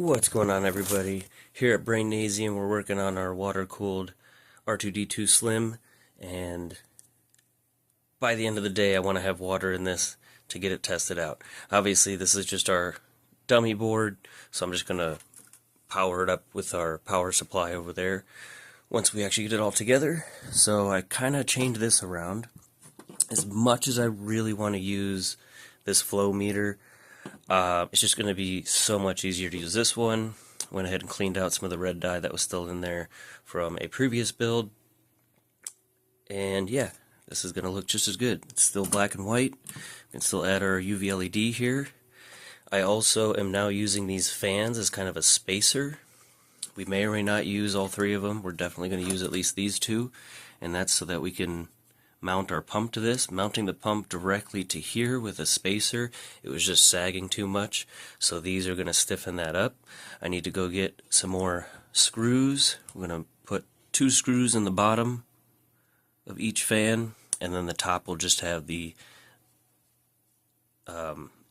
What's going on, everybody? Here at Brainnasium, we're working on our water-cooled R2D2 Slim, and by the end of the day I want to have water in this to get it tested out. Obviously this is just our dummy board, so I'm just going to power it up with our power supply over there once we actually get it all together. So I kind of changed this around. As much as I really want to use this flow meter, it's just going to be so much easier to use this one. Went ahead and cleaned out some of the red dye that was still in there from a previous build. And yeah, this is going to look just as good. It's still black and white. We can still add our UV LED here. I also am now using these fans as kind of a spacer. We may or may not use all three of them. We're definitely going to use at least these two. And that's so that we can mount our pump to this. Mounting the pump directly to here with a spacer, it was just sagging too much, so these are going to stiffen that up. I need to go get some more screws. We're going to put 2 screws in the bottom of each fan, and then the top will just have the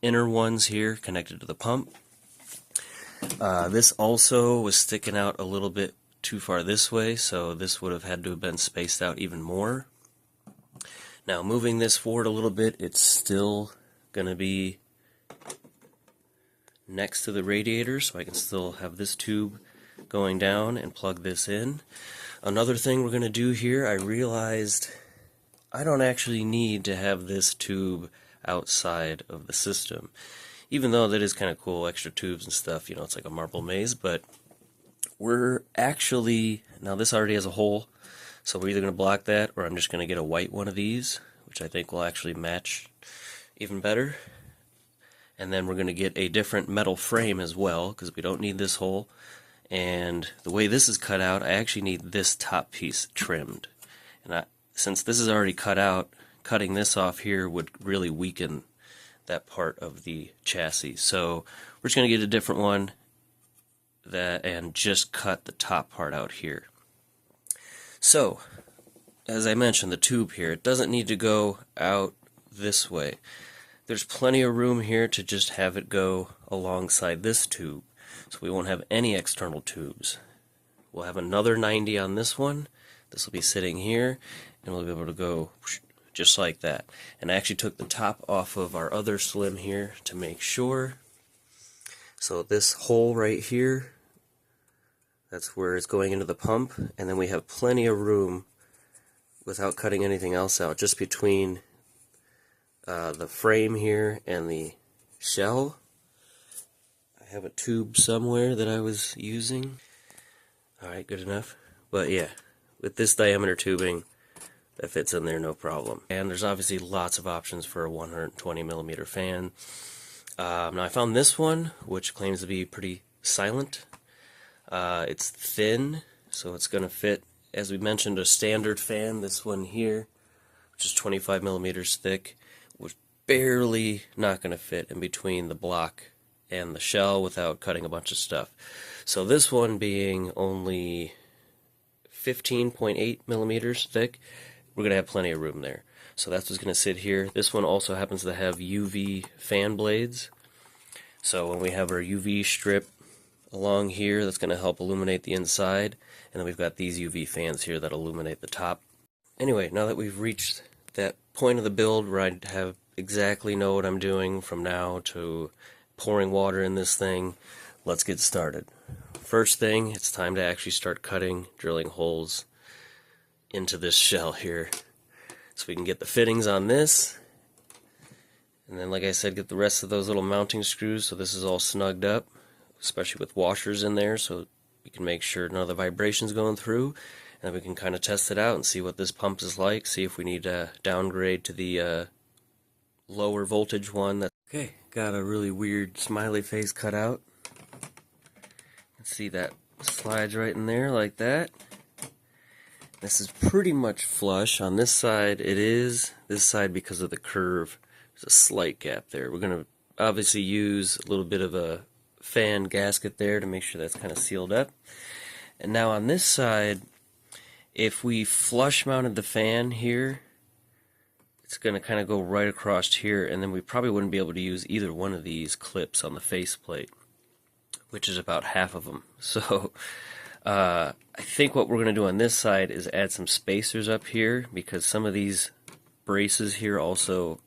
inner ones here connected to the pump. This also was sticking out a little bit too far this way, so this would have had to have been spaced out even more. Now, moving this forward a little bit, it's still going to be next to the radiator, so I can still have this tube going down and plug this in. Another thing we're going to do here, I realized I don't actually need to have this tube outside of the system. Even though that is kind of cool, extra tubes and stuff, you know, it's like a marble maze, but we're actually, now this already has a hole, so we're either going to block that, or I'm just going to get a white one of these, which I think will actually match even better. And then we're going to get a different metal frame as well, because we don't need this hole. And the way this is cut out, I actually need this top piece trimmed. And since this is already cut out, cutting this off here would really weaken that part of the chassis. So we're just going to get a different one and just cut the top part out here. So, as I mentioned, the tube here, it doesn't need to go out this way. There's plenty of room here to just have it go alongside this tube, so we won't have any external tubes. We'll have another 90 on this one. This will be sitting here, and we'll be able to go just like that. And I actually took the top off of our other Slim here to make sure. So this hole right here, that's where it's going into the pump, and then we have plenty of room without cutting anything else out, just between the frame here and the shell. I have a tube somewhere that I was using. Alright, good enough. But yeah, with this diameter tubing, that fits in there no problem. And there's obviously lots of options for a 120mm fan. Now I found this one, which claims to be pretty silent. It's thin, so it's going to fit, as we mentioned, a standard fan. This one here, which is 25mm thick, was barely not going to fit in between the block and the shell without cutting a bunch of stuff. So this one being only 15.8mm thick, we're going to have plenty of room there. So that's what's going to sit here. This one also happens to have UV fan blades. So when we have our UV strip along here, that's going to help illuminate the inside, and then we've got these UV fans here that illuminate the top. Anyway, now that we've reached that point of the build where I have exactly know what I'm doing from now to pouring water in this thing, let's get started. First thing, it's time to actually start drilling holes into this shell here, so we can get the fittings on this, and then, like I said, get the rest of those little mounting screws so this is all snugged up, especially with washers in there, so we can make sure none of the vibration's going through, and then we can kind of test it out and see what this pump is like, see if we need to downgrade to the lower voltage one. Okay, got a really weird smiley face cut out. Let's see, that slides right in there like that. This is pretty much flush. On this side it is. This side, because of the curve, there's a slight gap there. We're going to obviously use a little bit of a fan gasket there to make sure that's kind of sealed up. And now on this side, if we flush mounted the fan here, it's going to kind of go right across here, and then we probably wouldn't be able to use either one of these clips on the faceplate. which is about half of them. So I think what we're going to do on this side is add some spacers up here, because some of these braces here also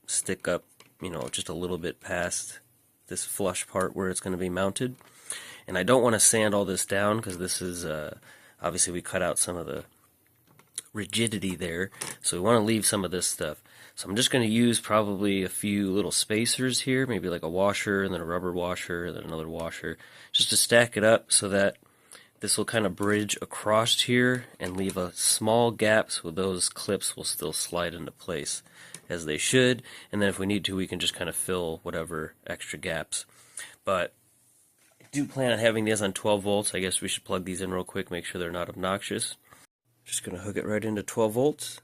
stick up, you know, just a little bit past this flush part where it's going to be mounted. And I don't want to sand all this down, because this is obviously we cut out some of the rigidity there, so we want to leave some of this stuff. So I'm just going to use probably a few little spacers here, maybe like a washer and then a rubber washer and then another washer, just to stack it up so that this will kind of bridge across here and leave a small gap so those clips will still slide into place as they should, and then if we need to we can just kind of fill whatever extra gaps. But I do plan on having these on 12 volts. I guess we should plug these in real quick, make sure they're not obnoxious. Just going to hook it right into 12 volts.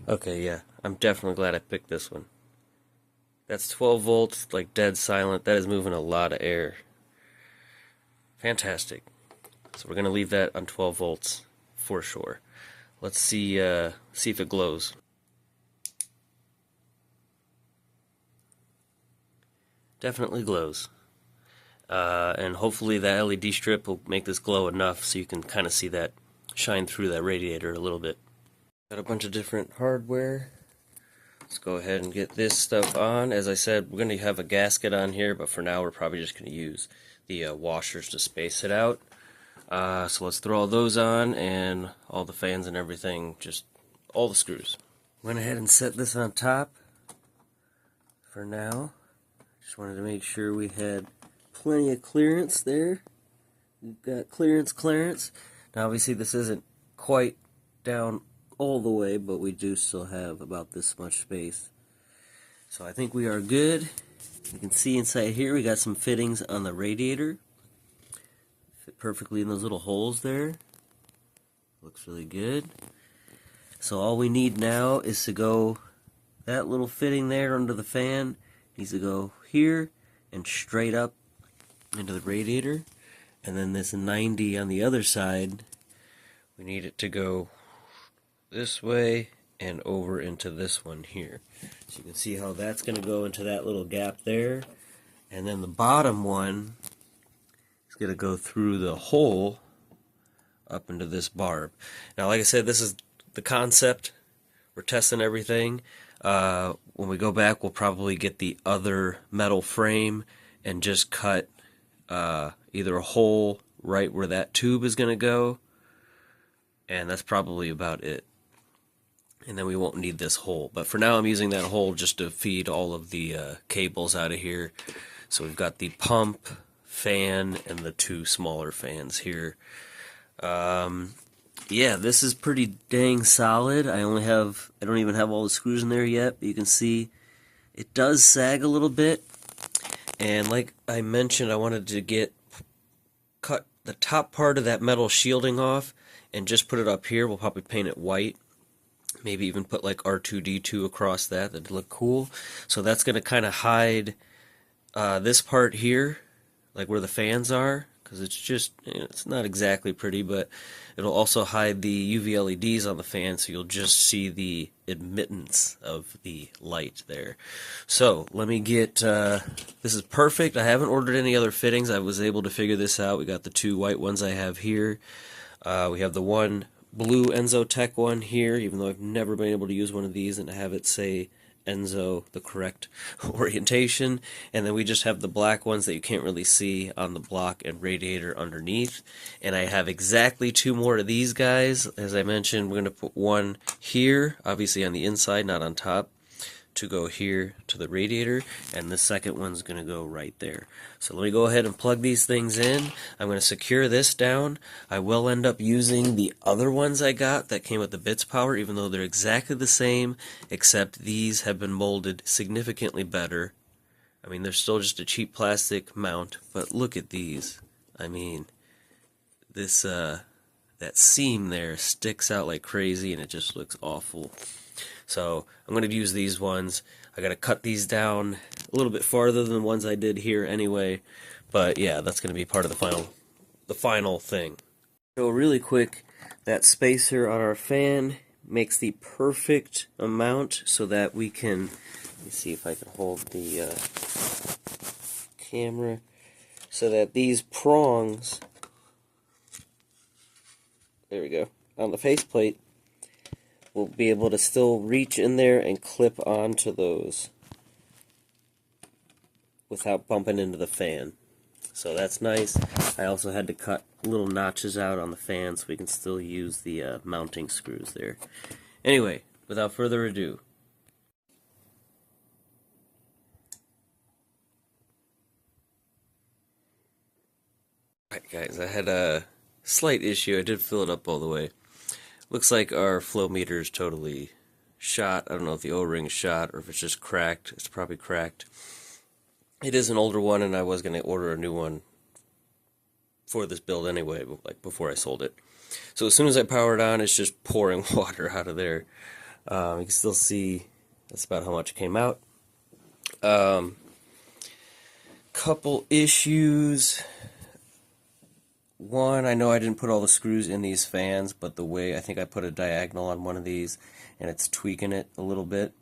Okay, yeah, I'm definitely glad I picked this one. That's 12 volts, like dead silent. That is moving a lot of air. Fantastic. So we're going to leave that on 12 volts for sure. Let's see if it glows. Definitely glows. And hopefully the LED strip will make this glow enough so you can kind of see that shine through that radiator a little bit. Got a bunch of different hardware. Let's go ahead and get this stuff on. As I said, we're going to have a gasket on here, but for now we're probably just going to use the washers to space it out. So let's throw all those on, and all the fans and everything, just all the screws. Went ahead and set this on top for now. Just wanted to make sure we had plenty of clearance there. We've got clearance. Now obviously this isn't quite down all the way, but we do still have about this much space. So I think we are good. You can see inside here we got some fittings on the radiator. Fit perfectly in those little holes there. Looks really good. So all we need now is to go, that little fitting there under the fan needs to go here and straight up into the radiator. And then this 90 on the other side, we need it to go this way and over into this one here. So you can see how that's going to go into that little gap there. And then the bottom one is going to go through the hole up into this barb. Now, like I said, this is the concept. We're testing everything. When we go back, we'll probably get the other metal frame and just cut either a hole right where that tube is going to go. And that's probably about it. And then we won't need this hole. But for now I'm using that hole just to feed all of the cables out of here. So we've got the pump, fan, and the two smaller fans here. Yeah, this is pretty dang solid. I don't even have all the screws in there yet, but you can see it does sag a little bit. And like I mentioned, I wanted to cut the top part of that metal shielding off and just put it up here. We'll probably paint it white. Maybe even put like R2D2 across that. That'd look cool. So that's going to kind of hide this part here, like where the fans are, because it's just, it's not exactly pretty, but it'll also hide the UV LEDs on the fan, so you'll just see the admittance of the light there. So let me get, this is perfect. I haven't ordered any other fittings. I was able to figure this out. We got the two white ones I have here. We have the one blue Enzotech one here, even though I've never been able to use one of these and have it say Enzo the correct orientation. And then we just have the black ones that you can't really see on the block and radiator underneath. And I have exactly two more of these guys. As I mentioned, we're going to put one here, obviously on the inside, not on top, to go here to the radiator, and the second one's going to go right there. So let me go ahead and plug these things in. I'm going to secure this down. I will end up using the other ones I got that came with the Bits Power, even though they're exactly the same, except these have been molded significantly better. I mean, they're still just a cheap plastic mount, but look at these. I mean, this that seam there sticks out like crazy, and it just looks awful. So I'm going to use these ones. I got to cut these down a little bit farther than the ones I did here anyway. But yeah, that's going to be part of the final thing. So really quick, That spacer on our fan makes the perfect amount so that we can, let me see if I can hold the camera, so that these prongs, there we go, on the faceplate will be able to still reach in there and clip onto those without bumping into the fan. So that's nice. I also had to cut little notches out on the fan so we can still use the mounting screws there. Anyway, without further ado, alright guys, I had a slight issue. I did fill it up all the way. Looks like our flow meter is totally shot. I don't know if the O-ring's shot or if it's just cracked. It's probably cracked. It is an older one, and I was going to order a new one for this build anyway, like before I sold it. So as soon as I power it on, it's just pouring water out of there. You can still see that's about how much came out. Couple issues. One, I know I didn't put all the screws in these fans, but the way I think I put a diagonal on one of these, and it's tweaking it a little bit.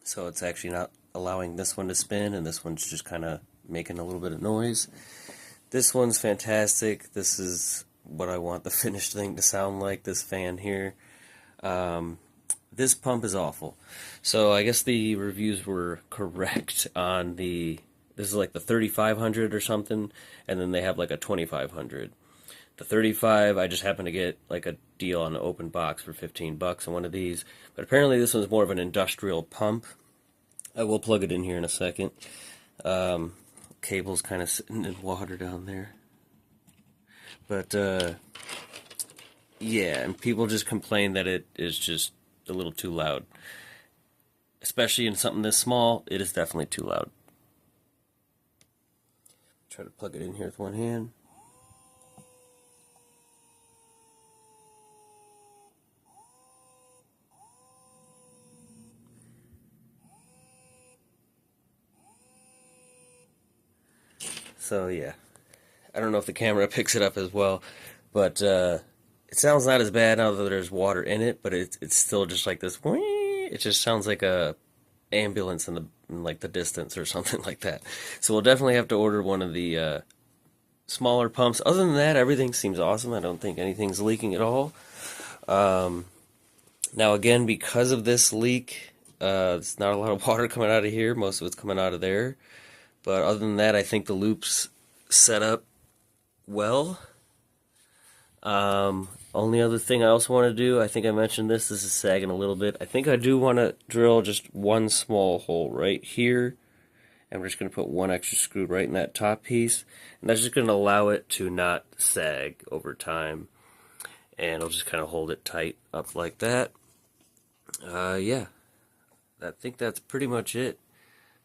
So it's actually not allowing this one to spin, and this one's just kind of making a little bit of noise. This one's fantastic. This is what I want the finished thing to sound like, this fan here. This pump is awful. So I guess the reviews were correct on the, this is like the 3500 or something, and then they have like a 2500. The 35, I just happened to get like a deal on the open box for 15 bucks on one of these, but apparently this one's more of an industrial pump. I will plug it in here in a second. Cable's kind of sitting in water down there. But, yeah, and people just complain that it is just a little too loud. Especially in something this small, it is definitely too loud. Try to plug it in here with one hand. So yeah, I don't know if the camera picks it up as well, but it sounds not as bad now that there's water in it, but it's still just like this. It just sounds like a ambulance in like the distance or something like that. So we'll definitely have to order one of the smaller pumps. Other than that, everything seems awesome. I don't think anything's leaking at all. Now again, because of this leak, there's not a lot of water coming out of here. Most of it's coming out of there. But other than that, I think the loop's set up well. Only other thing I also want to do, I think I mentioned this is sagging a little bit. I think I do want to drill just one small hole right here. And we're just going to put one extra screw right in that top piece. And that's just going to allow it to not sag over time. And it'll just kind of hold it tight up like that. Yeah, I think that's pretty much it.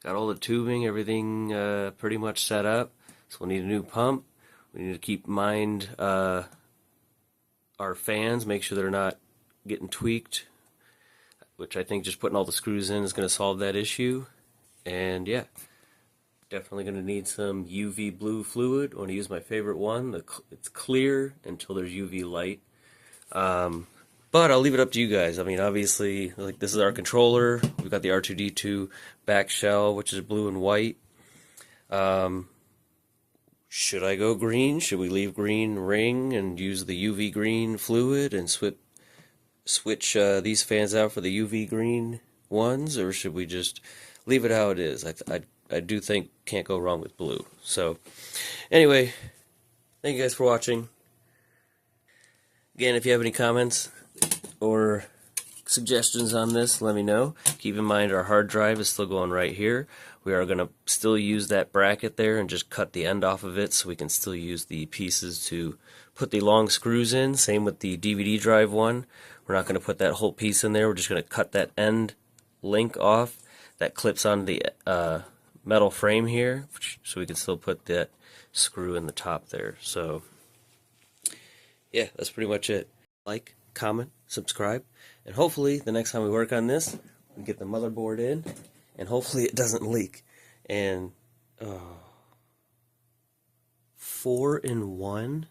Got all the tubing, everything pretty much set up. So we'll need a new pump. We need to keep in mind our fans, make sure they're not getting tweaked, which I think just putting all the screws in is going to solve that issue. And yeah, definitely going to need some UV blue fluid. I want to use my favorite one. It's clear until there's UV light. But I'll leave it up to you guys. I mean, obviously, like, this is our controller. We've got the R2D2 back shell, which is blue and white. Should I go green? Should we leave green ring and use the UV green fluid and switch these fans out for the UV green ones? Or should we just leave it how it is? I do think can't go wrong with blue. So, anyway, thank you guys for watching. Again, if you have any comments or suggestions on this, let me know. Keep in mind our hard drive is still going right here. We are going to still use that bracket there and just cut the end off of it so we can still use the pieces to put the long screws in. Same with the DVD drive one. We're not going to put that whole piece in there. We're just going to cut that end link off that clips on the metal frame here, so we can still put that screw in the top there. So yeah, that's pretty much it. Like, comment, subscribe, and hopefully the next time we work on this, we get the motherboard in, and hopefully it doesn't leak. And 4-in-1